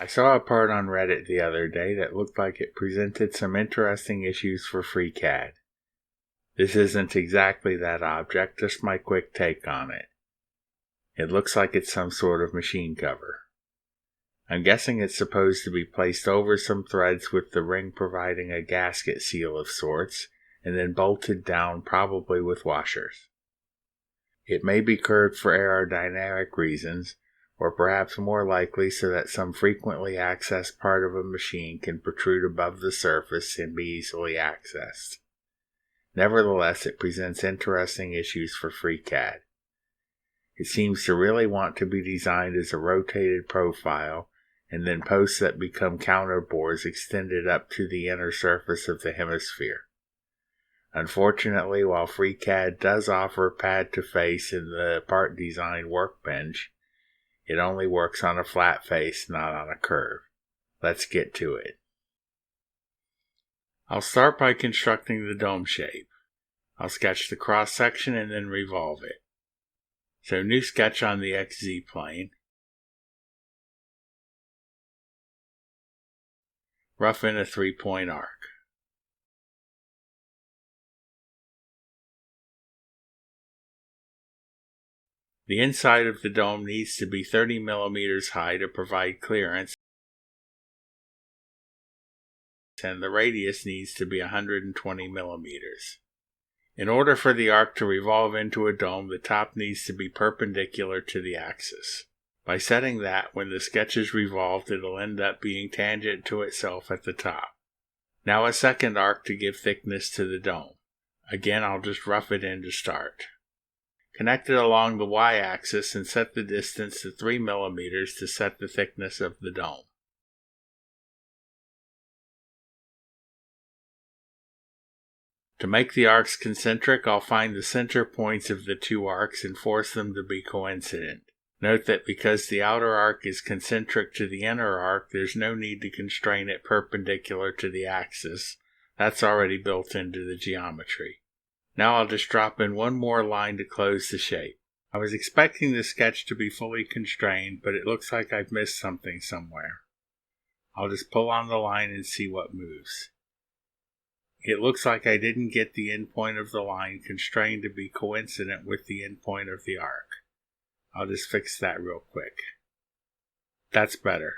I saw a part on Reddit the other day that looked like it presented some interesting issues for FreeCAD. This isn't exactly that object, just my quick take on it. It looks like it's some sort of machine cover. I'm guessing it's supposed to be placed over some threads with the ring providing a gasket seal of sorts, and then bolted down probably with washers. It may be curved for aerodynamic reasons, or perhaps more likely so that some frequently accessed part of a machine can protrude above the surface and be easily accessed. Nevertheless, it presents interesting issues for FreeCAD. It seems to really want to be designed as a rotated profile, and then posts that become counterbores extended up to the inner surface of the hemisphere. Unfortunately, while FreeCAD does offer pad to face in the part design workbench, it only works on a flat face, not on a curve. Let's get to it. I'll start by constructing the dome shape. I'll sketch the cross section and then revolve it. So new sketch on the XZ plane. Rough in a 3-point arc. The inside of the dome needs to be 30 millimeters high to provide clearance, and the radius needs to be 120 millimeters. In order for the arc to revolve into a dome, the top needs to be perpendicular to the axis. By setting that, when the sketch is revolved, it'll end up being tangent to itself at the top. Now a second arc to give thickness to the dome. Again, I'll just rough it in to start. Connect it along the y-axis and set the distance to 3 millimeters to set the thickness of the dome. To make the arcs concentric, I'll find the center points of the two arcs and force them to be coincident. Note that because the outer arc is concentric to the inner arc, there's no need to constrain it perpendicular to the axis. That's already built into the geometry. Now I'll just drop in one more line to close the shape. I was expecting the sketch to be fully constrained, but it looks like I've missed something somewhere. I'll just pull on the line and see what moves. It looks like I didn't get the endpoint of the line constrained to be coincident with the endpoint of the arc. I'll just fix that real quick. That's better.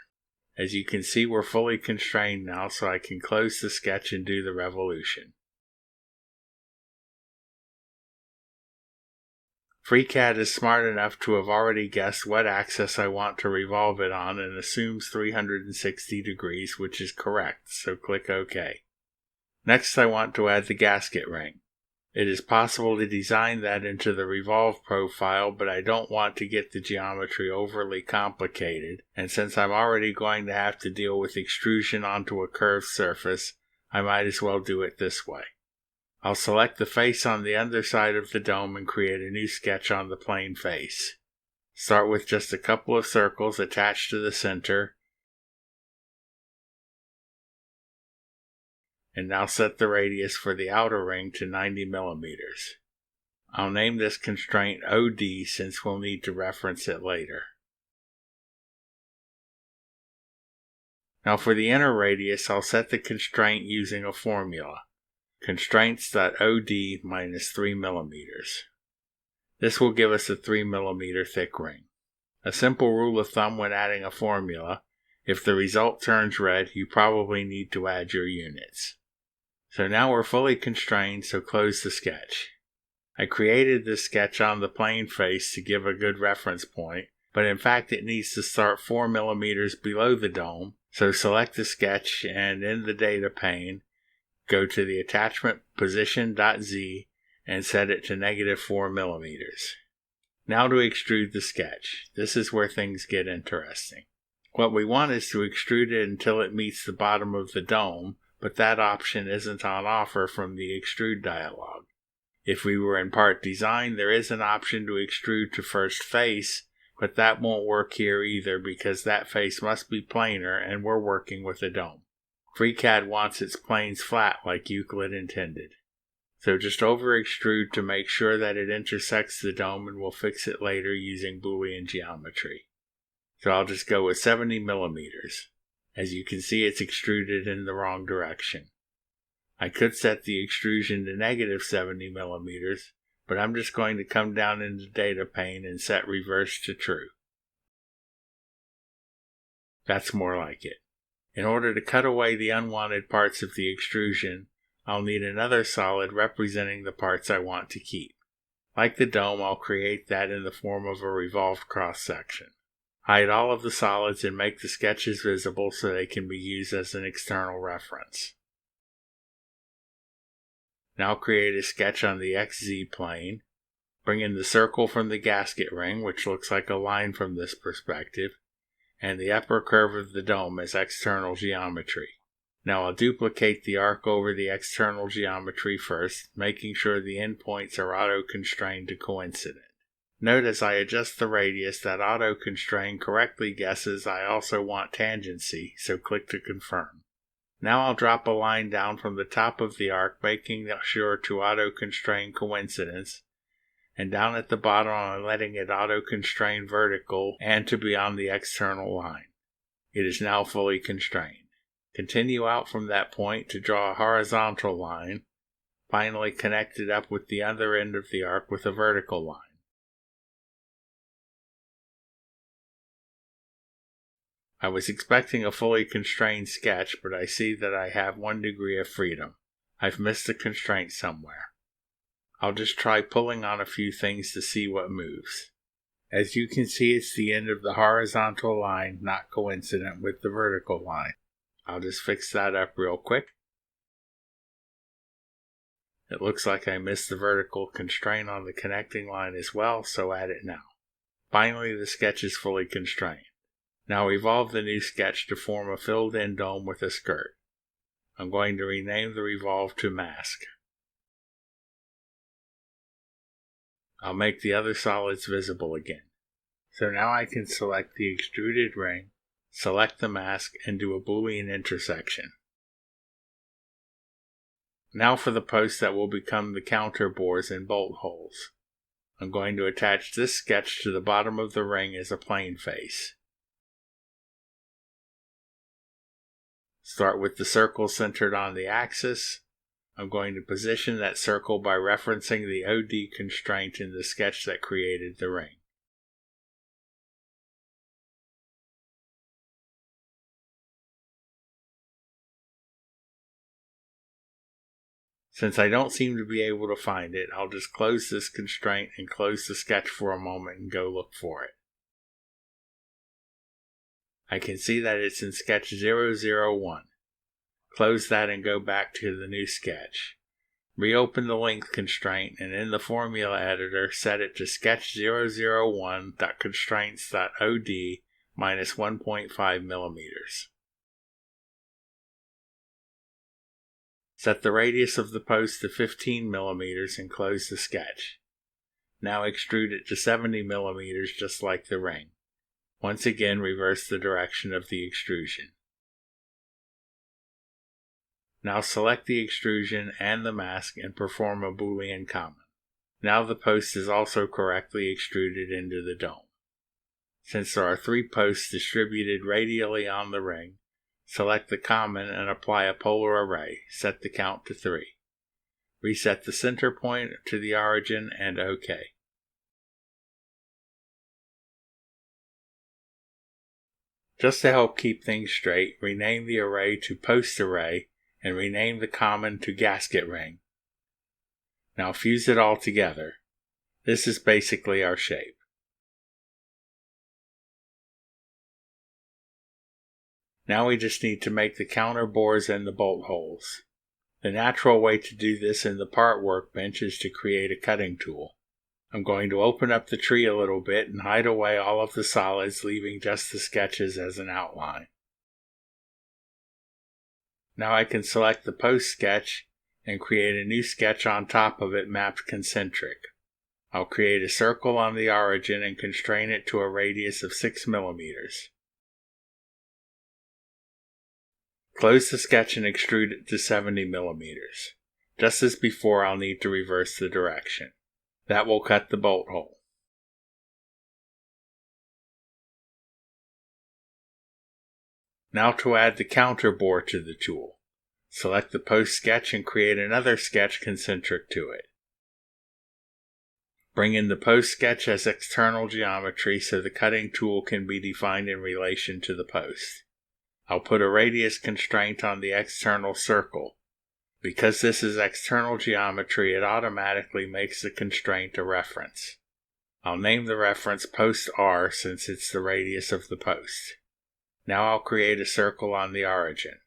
As you can see, we're fully constrained now, so I can close the sketch and do the revolution. FreeCAD is smart enough to have already guessed what axis I want to revolve it on and assumes 360 degrees, which is correct, so click OK. Next, I want to add the gasket ring. It is possible to design that into the revolve profile, but I don't want to get the geometry overly complicated, and since I'm already going to have to deal with extrusion onto a curved surface, I might as well do it this way. I'll select the face on the underside of the dome and create a new sketch on the plane face. Start with just a couple of circles attached to the center, and now set the radius for the outer ring to 90 millimeters. I'll name this constraint OD since we'll need to reference it later. Now for the inner radius, I'll set the constraint using a formula. Constraints.od minus 3 millimeters. This will give us a 3 millimeter thick ring. A simple rule of thumb when adding a formula: if the result turns red, you probably need to add your units. So now we're fully constrained, so close the sketch. I created this sketch on the plane face to give a good reference point, but in fact it needs to start 4 millimeters below the dome, so select the sketch and in the data pane, go to the attachment position.z and set it to -4 millimeters. Now to extrude the sketch. This is where things get interesting. What we want is to extrude it until it meets the bottom of the dome, but that option isn't on offer from the extrude dialog. If we were in part design, there is an option to extrude to first face, but that won't work here either because that face must be planar and we're working with a dome. FreeCAD wants its planes flat like Euclid intended. So just over extrude to make sure that it intersects the dome, and we'll fix it later using Boolean geometry. So I'll just go with 70 millimeters. As you can see, it's extruded in the wrong direction. I could set the extrusion to negative 70 millimeters, but I'm just going to come down into data pane and set reverse to true. That's more like it. In order to cut away the unwanted parts of the extrusion, I'll need another solid representing the parts I want to keep. Like the dome, I'll create that in the form of a revolved cross-section. Hide all of the solids and make the sketches visible so they can be used as an external reference. Now create a sketch on the XZ plane. Bring in the circle from the gasket ring, which looks like a line from this perspective, and the upper curve of the dome as external geometry. Now I'll duplicate the arc over the external geometry first, making sure the endpoints are auto-constrained to coincident. Note as I adjust the radius that auto-constrain correctly guesses I also want tangency, so click to confirm. Now I'll drop a line down from the top of the arc, making sure to auto-constrain coincidence, and down at the bottom I'm letting it auto-constrain vertical and to be on the external line. It is now fully constrained. Continue out from that point to draw a horizontal line, finally connect it up with the other end of the arc with a vertical line. I was expecting a fully constrained sketch, but I see that I have 1 degree of freedom. I've missed a constraint somewhere. I'll just try pulling on a few things to see what moves. As you can see, it's the end of the horizontal line, not coincident with the vertical line. I'll just fix that up real quick. It looks like I missed the vertical constraint on the connecting line as well, so add it now. Finally, the sketch is fully constrained. Now evolve the new sketch to form a filled-in dome with a skirt. I'm going to rename the revolve to mask. I'll make the other solids visible again. So now I can select the extruded ring, select the mask, and do a Boolean intersection. Now for the posts that will become the counter bores and bolt holes. I'm going to attach this sketch to the bottom of the ring as a plane face. Start with the circle centered on the axis. I'm going to position that circle by referencing the OD constraint in the sketch that created the ring. Since I don't seem to be able to find it, I'll just close this constraint and close the sketch for a moment and go look for it. I can see that it's in sketch 001. Close that and go back to the new sketch. Reopen the length constraint and in the formula editor set it to sketch 001.constraints.od minus 1.5 millimeters. Set the radius of the post to 15 millimeters and close the sketch. Now extrude it to 70 millimeters just like the ring. Once again, reverse the direction of the extrusion. Now select the extrusion and the mask and perform a Boolean comment. Now the post is also correctly extruded into the dome. Since there are 3 posts distributed radially on the ring, select the comment and apply a polar array. Set the count to 3. Reset the center point to the origin and OK. Just to help keep things straight, rename the array to post array and rename the common to gasket ring. Now fuse it all together. This is basically our shape. Now we just need to make the counter bores and the bolt holes. The natural way to do this in the part workbench is to create a cutting tool. I'm going to open up the tree a little bit and hide away all of the solids, leaving just the sketches as an outline. Now I can select the post sketch and create a new sketch on top of it mapped concentric. I'll create a circle on the origin and constrain it to a radius of 6 millimeters. Close the sketch and extrude it to 70 millimeters. Just as before, I'll need to reverse the direction. That will cut the bolt hole. Now to add the counter bore to the tool. Select the post sketch and create another sketch concentric to it. Bring in the post sketch as external geometry so the cutting tool can be defined in relation to the post. I'll put a radius constraint on the external circle. Because this is external geometry, it automatically makes the constraint a reference. I'll name the reference post R since it's the radius of the post. Now I'll create a circle on the origin.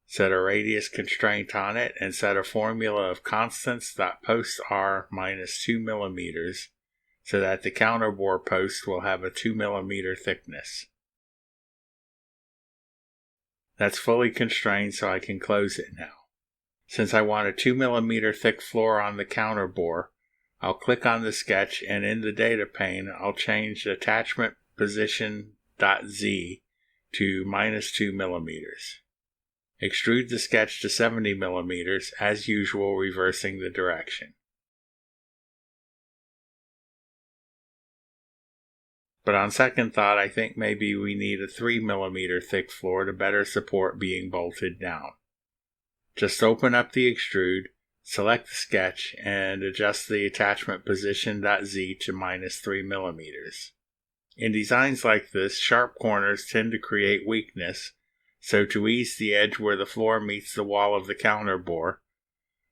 Set a radius constraint on it and set a formula of constants.post R minus 2 millimeters so that the counterbore post will have a 2 millimeter thickness. That's fully constrained, so I can close it now. Since I want a 2 millimeter thick floor on the counterbore, I'll click on the sketch and in the data pane I'll change attachment position.z to minus 2 millimeters. Extrude the sketch to 70 millimeters, as usual reversing the direction. But on second thought, I think maybe we need a 3 millimeter thick floor to better support being bolted down. Just open up the extrude, select the sketch, and adjust the attachment position.z to minus 3 millimeters. In designs like this, sharp corners tend to create weakness, so to ease the edge where the floor meets the wall of the counterbore,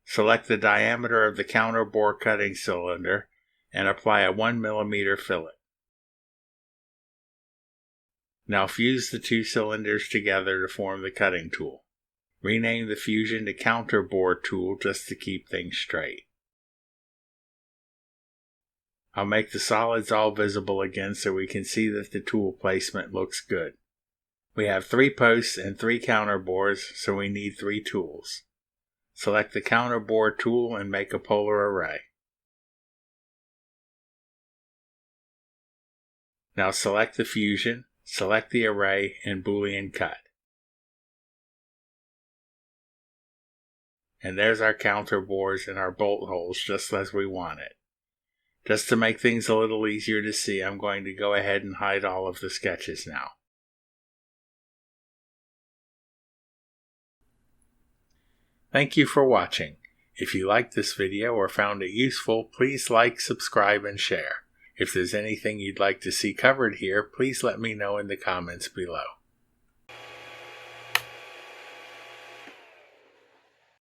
select the diameter of the counterbore cutting cylinder and apply a 1 millimeter fillet. Now fuse the two cylinders together to form the cutting tool. Rename the fusion to counterbore tool just to keep things straight. I'll make the solids all visible again so we can see that the tool placement looks good. We have 3 posts and 3 counterbores, so we need 3 tools. Select the counterbore tool and make a polar array. Now select the fusion, select the array, and Boolean cut. And there's our counterbores and our bolt holes just as we want it. Just to make things a little easier to see, I'm going to go ahead and hide all of the sketches now. Thank you for watching. If you liked this video or found it useful, please like, subscribe, and share. If there's anything you'd like to see covered here, please let me know in the comments below.